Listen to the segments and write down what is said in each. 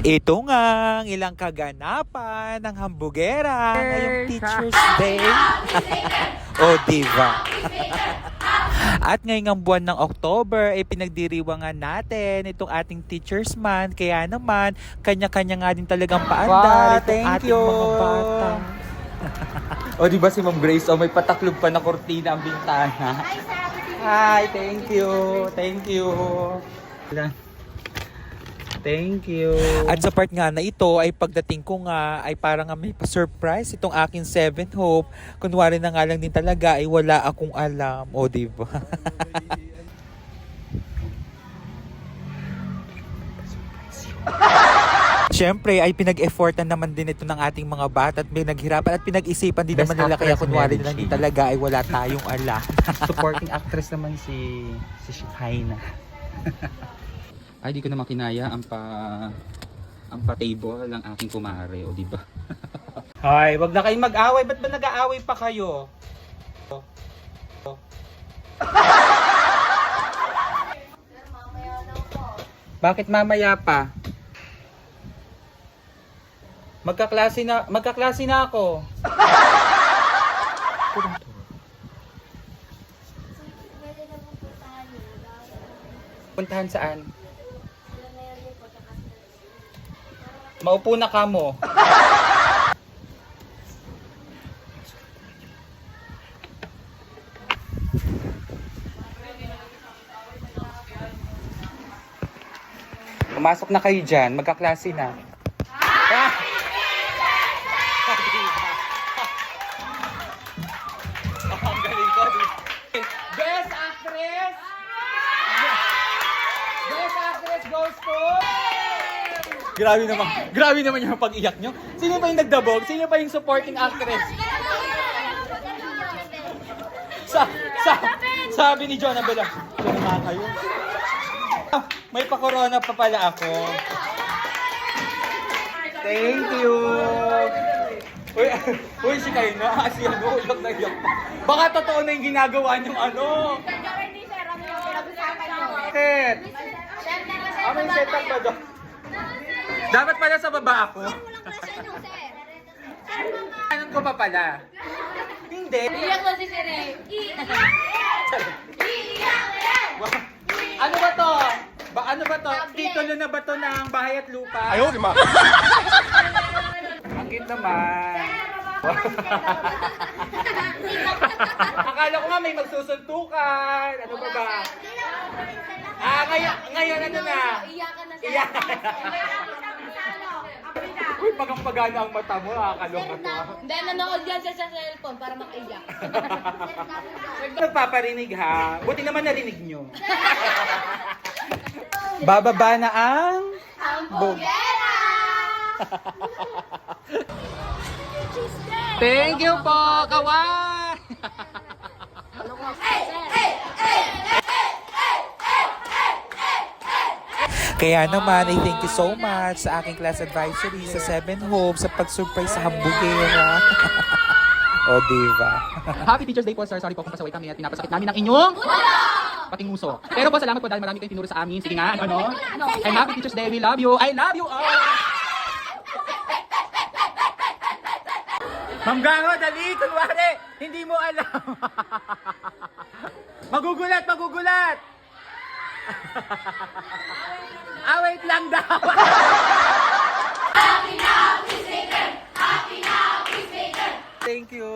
Ito nga ang ilang kaganapan ng hambugera ngayong Teacher's Day. O diba? At ngayong buwan ng October, pinagdiriwangan natin itong ating Teacher's Month. Kaya naman, kanya-kanya nga din talagang paandar itong ating mga bata. O diba si Ma'am Grace, may pataklog pa na kortina ang bintana. Hi, thank you. Thank you. Thank you. At sa part nga na ito ay pagdating ko nga ay parang may pa-surprise itong aking Seventh Hope. Kunwari na nga lang din talaga ay wala akong alam. O diba? Siyempre ay pinag-effortan naman din ito ng ating mga bata at pinaghirapan at pinag-isipan din naman nila kaya kunwari na lang din talaga ay wala tayong alam. Supporting actress naman si Haina. Ay, di ko naman kinaya ang pa-table ng aking kumare, o di ba? Hoy, wag na kayong mag-away. Ba't ba nag-aaway pa kayo? Bakit mamaya pa? Magkaklase na ako. Puntahan saan? Maupo na ka mo. Pumasok na kayo dyan, magkaklase na. Ang galing ko. Best actress! Best actress goes to... Grabe naman yung pag-iyak nyo. Sino pa yung nagdabog? Sino pa yung supporting actress? Sabi ni John Abela, sino nga kayo? May pa-corona pa pala ako. Thank you. Uy, si kayo na. Kasi iyak na iyak. Baka totoo na yung ginagawa niyong ano. Bakit? May setup ba doon? Dapat pala sa baba ako. Anong ko pa pala? Hindi. Iyak mo si Sire. Ano ba to? Ano ba to? Titulo na ba to ng Bahay at Lupa? Ayaw, di ma. Ang cute naman. Akala ko nga may magsusuntukan. Ano ba ba? Ngayon ano na? Iyakan na siya. Iyakan. Uy, pagang-pagana ang mata mo. Nakakaloka to. Hindi, nanood yan siya sa cellphone para makaiyak. Nagpaparinig ha. Buti naman narinig nyo. Bababa na ang... Hambugera! Thank you po, kawan! Kaya naman, I thank you so much sa aking class advisory sa Seven Hope sa pag-surprise sa hambugera. O, diba? Happy Teacher's Day po, sir. Sorry po kung pasaway kami at pinapasakit namin ang inyong pating nguso. Pero po, salamat po dahil marami kayong tinuro sa amin. Sige nga, ano? And Happy Teacher's Day. We love you. I love you all! Ma'am Gango, dali! Kunwari, hindi mo alam. Magugulat! Wait lang daw! Thank you!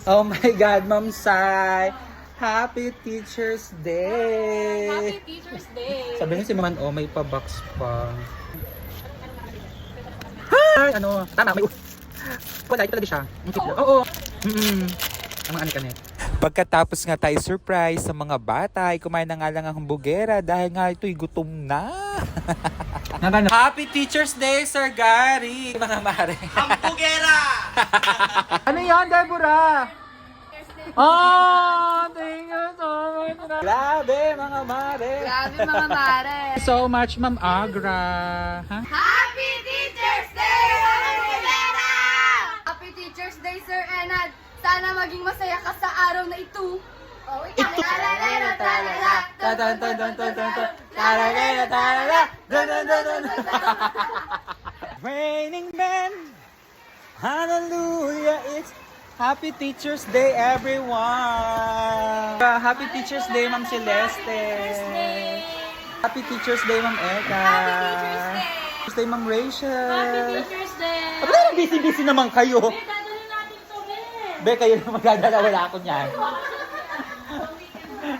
Oh my God, Ma'am Sai! Happy Teacher's Day! Happy Teacher's Day! Sabihin si Maman, may pa-box pa. Ano? Tama, may... Wala, ito talaga siya. Ang cute lang. Oo. Ang mga anikanet. Pagkatapos nga tayo surprise sa mga bata, ay kumain na nga lang ang hambugera dahil nga ito'y gutom na. Happy Teacher's Day, Sir Gary! Mga mare. Hambugera! Ano yan, Deborah? Oh, thank you so much. Grabe, mga mare. Grabe mga mare! So much, Ma'am Agra. Ha? Happy Teacher's Day, Hambugera! Happy Teacher's Day, Sir Enad! Sana maging masaya ka sa araw na ito. Oh, ikaw. Talalero, talala. Tadan, tadan, tadan, tadan. Talalero, talala. Dun, dun, dun, dun. Raining men, hallelujah, it's Happy Teacher's Day, everyone! Happy Teacher's Day, Ma'am Celeste! Happy Teacher's Day, Ma'am Eka! Happy Teacher's Day! Teacher's Day, Ma'am Rachel! Happy Teacher's Day! Aba, busy-busy naman kayo! Dadalhin natin to, Be, kayo na magdadala, wala ako niyan.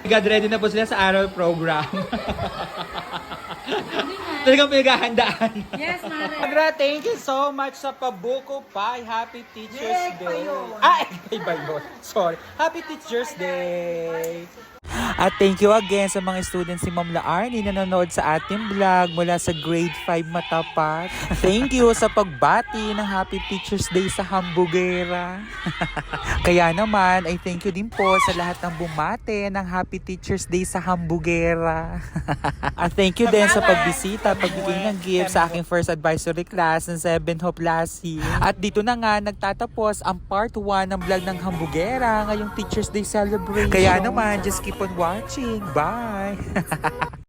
God, ready na po sila sa araw program. Talagang pinaghahandaan. Yes, Mare. Agra, thank you so much sa Pabuko Pie. Happy Teacher's Day. Egg ba yun? Sorry. Happy Teacher's Day. At thank you again sa mga students si Ma'am Laarni na nanonood sa ating vlog mula sa grade 5 Matapat. Thank you sa pagbati ng Happy Teacher's Day sa Hambugera. Kaya naman ay thank you din po sa lahat ng bumate ng Happy Teacher's Day sa Hambugera. At thank you din sa pagbisita, pagbigay ng gift sa aking first advisory class ng 7 Hope last year. At dito na nga nagtatapos ang part 1 ng vlog ng Hambugera ngayong Teacher's Day celebration. Kaya naman, just keep on watching. Bye!